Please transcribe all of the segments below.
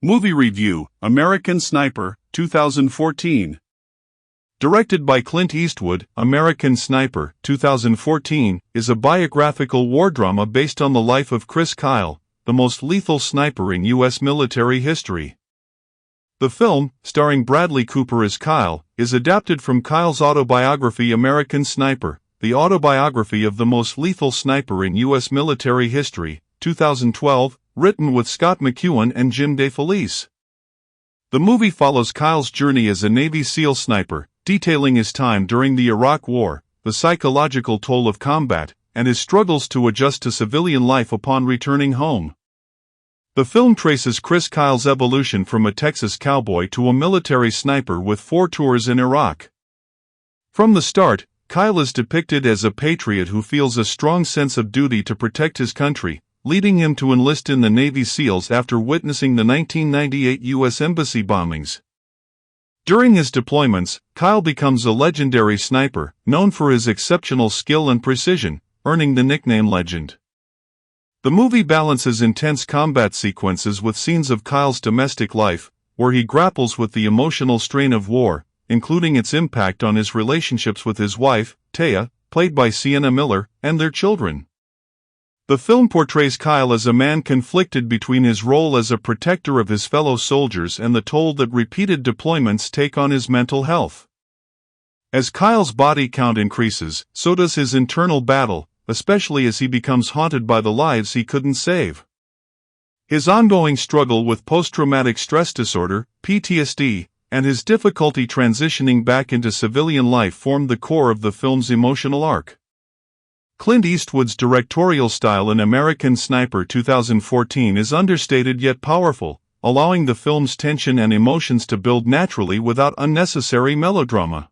Movie Review, American Sniper, 2014. Directed by Clint Eastwood, American Sniper, 2014, is a biographical war drama based on the life of Chris Kyle, the most lethal sniper in U.S. military history. The film, starring Bradley Cooper as Kyle, is adapted from Kyle's autobiography American Sniper, the autobiography of the most lethal sniper in U.S. military history, 2012, written with Scott McEwen and Jim DeFelice. The movie follows Kyle's journey as a Navy SEAL sniper, detailing his time during the Iraq War, the psychological toll of combat, and his struggles to adjust to civilian life upon returning home. The film traces Chris Kyle's evolution from a Texas cowboy to a military sniper with 4 tours in Iraq. From the start, Kyle is depicted as a patriot who feels a strong sense of duty to protect his country, leading him to enlist in the Navy SEALs after witnessing the 1998 U.S. Embassy bombings. During his deployments, Kyle becomes a legendary sniper, known for his exceptional skill and precision, earning the nickname Legend. The movie balances intense combat sequences with scenes of Kyle's domestic life, where he grapples with the emotional strain of war, including its impact on his relationships with his wife, Taya, played by Sienna Miller, and their children. The film portrays Kyle as a man conflicted between his role as a protector of his fellow soldiers and the toll that repeated deployments take on his mental health. As Kyle's body count increases, so does his internal battle, especially as he becomes haunted by the lives he couldn't save. His ongoing struggle with post-traumatic stress disorder, PTSD, and his difficulty transitioning back into civilian life form the core of the film's emotional arc. Clint Eastwood's directorial style in American Sniper 2014 is understated yet powerful, allowing the film's tension and emotions to build naturally without unnecessary melodrama.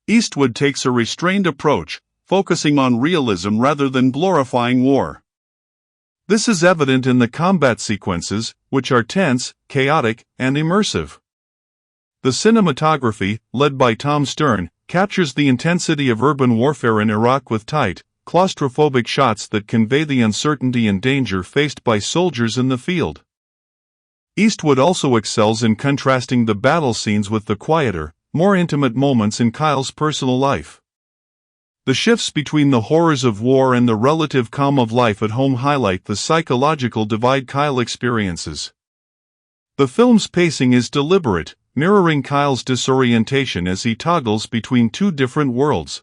Eastwood takes a restrained approach, focusing on realism rather than glorifying war. This is evident in the combat sequences, which are tense, chaotic, and immersive. The cinematography, led by Tom Stern, captures the intensity of urban warfare in Iraq with tight, claustrophobic shots that convey the uncertainty and danger faced by soldiers in the field. Eastwood also excels in contrasting the battle scenes with the quieter, more intimate moments in Kyle's personal life. The shifts between the horrors of war and the relative calm of life at home highlight the psychological divide Kyle experiences. The film's pacing is deliberate, mirroring Kyle's disorientation as he toggles between 2 different worlds.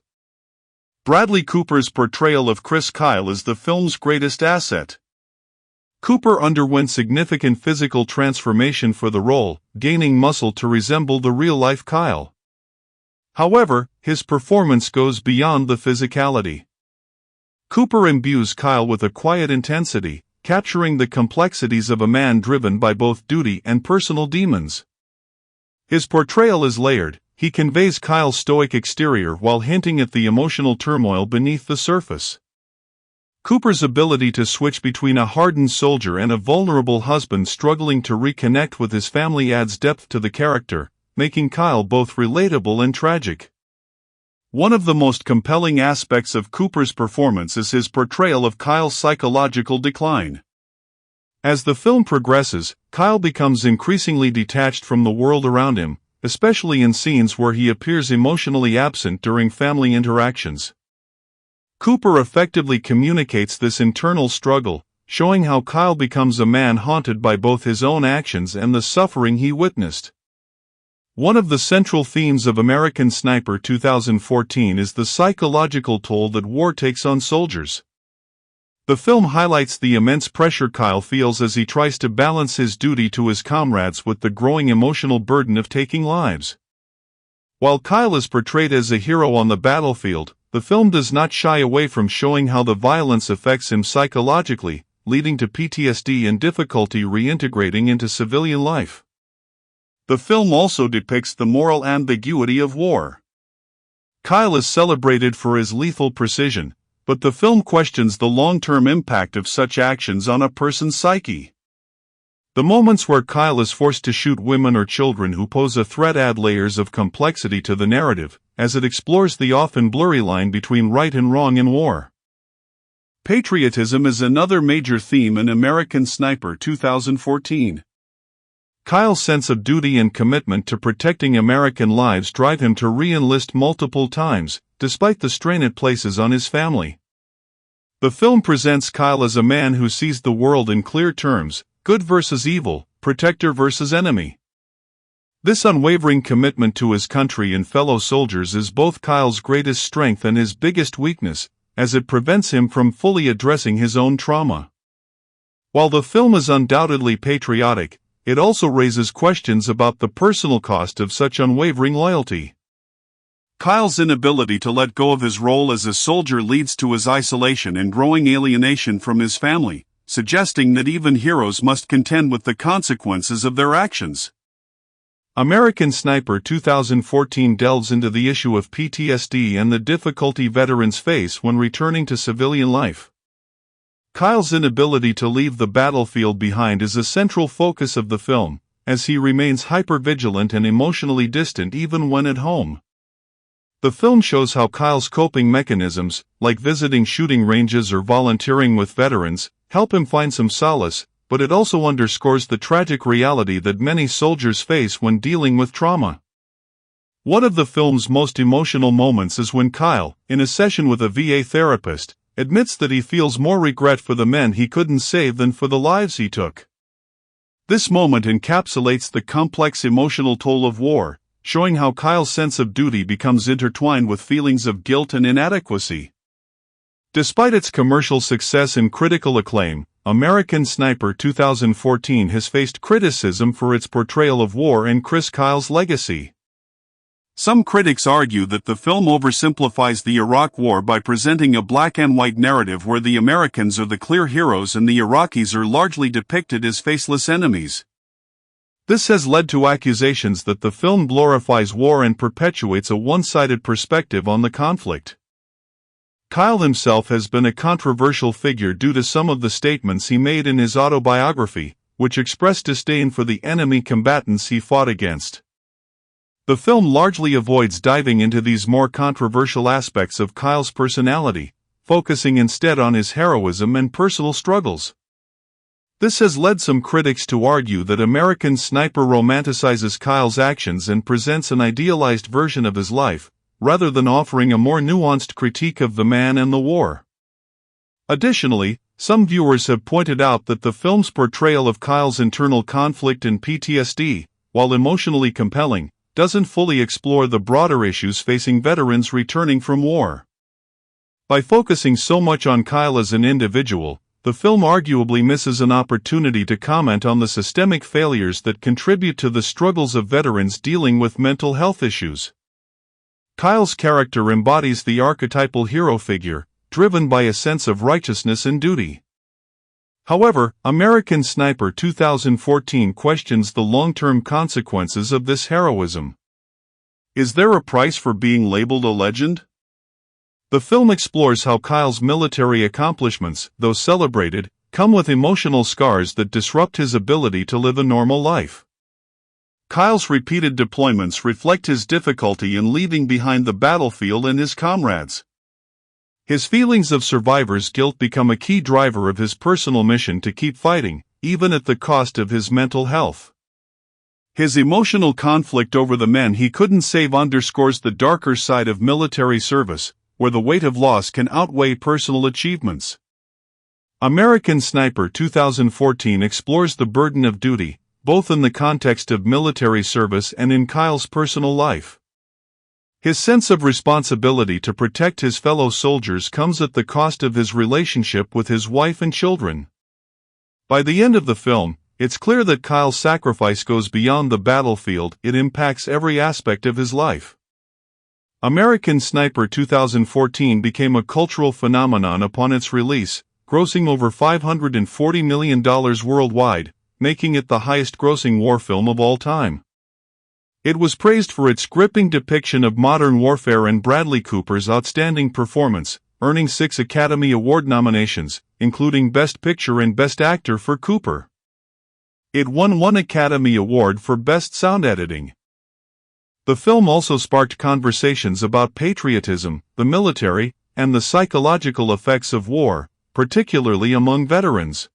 Bradley Cooper's portrayal of Chris Kyle is the film's greatest asset. Cooper underwent significant physical transformation for the role, gaining muscle to resemble the real-life Kyle. However, his performance goes beyond the physicality. Cooper imbues Kyle with a quiet intensity, capturing the complexities of a man driven by both duty and personal demons. His portrayal is layered. He conveys Kyle's stoic exterior while hinting at the emotional turmoil beneath the surface. Cooper's ability to switch between a hardened soldier and a vulnerable husband struggling to reconnect with his family adds depth to the character, making Kyle both relatable and tragic. One of the most compelling aspects of Cooper's performance is his portrayal of Kyle's psychological decline. As the film progresses, Kyle becomes increasingly detached from the world around him, especially in scenes where he appears emotionally absent during family interactions. Cooper effectively communicates this internal struggle, showing how Kyle becomes a man haunted by both his own actions and the suffering he witnessed. One of the central themes of American Sniper 2014 is the psychological toll that war takes on soldiers. The film highlights the immense pressure Kyle feels as he tries to balance his duty to his comrades with the growing emotional burden of taking lives. While Kyle is portrayed as a hero on the battlefield, the film does not shy away from showing how the violence affects him psychologically, leading to PTSD and difficulty reintegrating into civilian life. The film also depicts the moral ambiguity of war. Kyle is celebrated for his lethal precision, but the film questions the long-term impact of such actions on a person's psyche. The moments where Kyle is forced to shoot women or children who pose a threat add layers of complexity to the narrative, as it explores the often blurry line between right and wrong in war. Patriotism is another major theme in American Sniper 2014. Kyle's sense of duty and commitment to protecting American lives drive him to re-enlist multiple times, despite the strain it places on his family. The film presents Kyle as a man who sees the world in clear terms: good versus evil, protector versus enemy. This unwavering commitment to his country and fellow soldiers is both Kyle's greatest strength and his biggest weakness, as it prevents him from fully addressing his own trauma. While the film is undoubtedly patriotic, it also raises questions about the personal cost of such unwavering loyalty. Kyle's inability to let go of his role as a soldier leads to his isolation and growing alienation from his family, suggesting that even heroes must contend with the consequences of their actions. American Sniper 2014 delves into the issue of PTSD and the difficulty veterans face when returning to civilian life. Kyle's inability to leave the battlefield behind is a central focus of the film, as he remains hypervigilant and emotionally distant even when at home. The film shows how Kyle's coping mechanisms, like visiting shooting ranges or volunteering with veterans, help him find some solace, but it also underscores the tragic reality that many soldiers face when dealing with trauma. One of the film's most emotional moments is when Kyle, in a session with a VA therapist, admits that he feels more regret for the men he couldn't save than for the lives he took. This moment encapsulates the complex emotional toll of war, showing how Kyle's sense of duty becomes intertwined with feelings of guilt and inadequacy. Despite its commercial success and critical acclaim, American Sniper 2014 has faced criticism for its portrayal of war and Kyle's legacy. Some critics argue that the film oversimplifies the Iraq War by presenting a black and white narrative where the Americans are the clear heroes and the Iraqis are largely depicted as faceless enemies. This has led to accusations that the film glorifies war and perpetuates a one-sided perspective on the conflict. Kyle himself has been a controversial figure due to some of the statements he made in his autobiography, which expressed disdain for the enemy combatants he fought against. The film largely avoids diving into these more controversial aspects of Kyle's personality, focusing instead on his heroism and personal struggles. This has led some critics to argue that American Sniper romanticizes Kyle's actions and presents an idealized version of his life, rather than offering a more nuanced critique of the man and the war. Additionally, some viewers have pointed out that the film's portrayal of Kyle's internal conflict and PTSD, while emotionally compelling, doesn't fully explore the broader issues facing veterans returning from war. By focusing so much on Kyle as an individual, the film arguably misses an opportunity to comment on the systemic failures that contribute to the struggles of veterans dealing with mental health issues. Kyle's character embodies the archetypal hero figure, driven by a sense of righteousness and duty. However, American Sniper 2014 questions the long-term consequences of this heroism. Is there a price for being labeled a legend? The film explores how Kyle's military accomplishments, though celebrated, come with emotional scars that disrupt his ability to live a normal life. Kyle's repeated deployments reflect his difficulty in leaving behind the battlefield and his comrades. His feelings of survivor's guilt become a key driver of his personal mission to keep fighting, even at the cost of his mental health. His emotional conflict over the men he couldn't save underscores the darker side of military service, where the weight of loss can outweigh personal achievements. American Sniper 2014 explores the burden of duty, both in the context of military service and in Kyle's personal life. His sense of responsibility to protect his fellow soldiers comes at the cost of his relationship with his wife and children. By the end of the film, it's clear that Kyle's sacrifice goes beyond the battlefield; it impacts every aspect of his life. American Sniper 2014 became a cultural phenomenon upon its release, grossing over $540 million worldwide, making it the highest-grossing war film of all time. It was praised for its gripping depiction of modern warfare and Bradley Cooper's outstanding performance, earning 6 Academy Award nominations, including Best Picture and Best Actor for Cooper. It won 1 Academy Award for Best Sound Editing. The film also sparked conversations about patriotism, the military, and the psychological effects of war, particularly among veterans.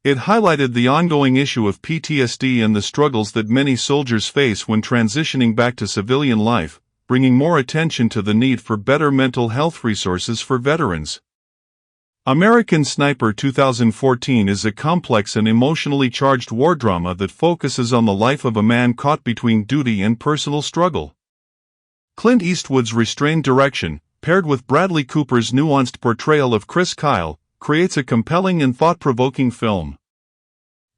It highlighted the ongoing issue of PTSD and the struggles that many soldiers face when transitioning back to civilian life, bringing more attention to the need for better mental health resources for veterans. American Sniper 2014 is a complex and emotionally charged war drama that focuses on the life of a man caught between duty and personal struggle. Clint Eastwood's restrained direction, paired with Bradley Cooper's nuanced portrayal of Chris Kyle, creates a compelling and thought-provoking film.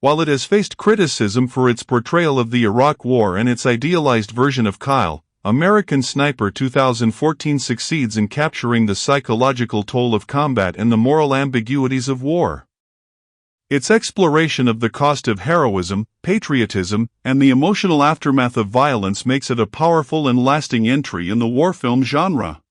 While it has faced criticism for its portrayal of the Iraq War and its idealized version of Kyle, American Sniper 2014 succeeds in capturing the psychological toll of combat and the moral ambiguities of war. Its exploration of the cost of heroism, patriotism, and the emotional aftermath of violence makes it a powerful and lasting entry in the war film genre.